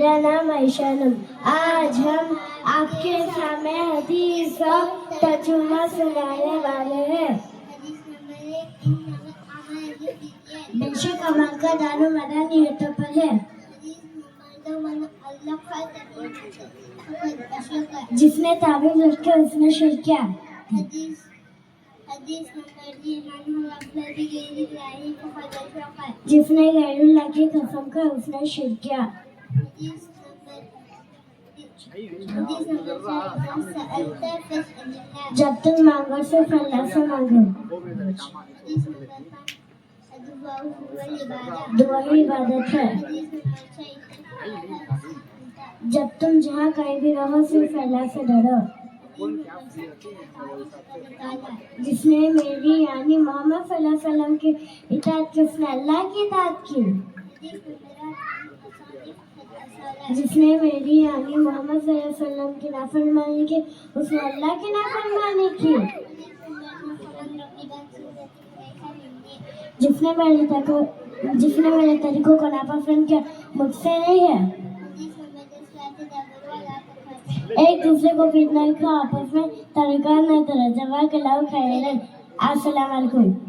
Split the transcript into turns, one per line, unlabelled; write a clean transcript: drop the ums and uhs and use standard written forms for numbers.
میرا نام عائشہ نم. آج ہم آپ کے سامنے حدیث کا ترجمہ سنانے والے ہیں. بے شک عمل کا دار و مدار نیتوں پر ہے. جس نے تعبیر لکھ کے اس نے شرک کیا. جس نے غیر اللہ کی قسم کھا اس نے شرک کیا. جب تم مانگو صرف اللہ سے مانگو. دعا ہی عبادت ہے. جب تم جہاں کہیں بھی رہو صرف اللہ سے ڈرو. جس نے میری یعنی محمد صلی اللہ علیہ وسلم کی اطاعت کی اس نے اللہ کی اطاعت کی. جس نے میری یعنی محمد صلی اللہ علیہ وسلم کی نافرمانی کی اس نے اللہ کی نافرمانی کی. جس نے میرے طریقوں کو ناپسند کیا مجھ سے نہیں ہے. ایک دوسرے کو پیٹنا کا آپس میں طریقہ نہ کرو. جزاک اللہ خیرا. السلام علیکم.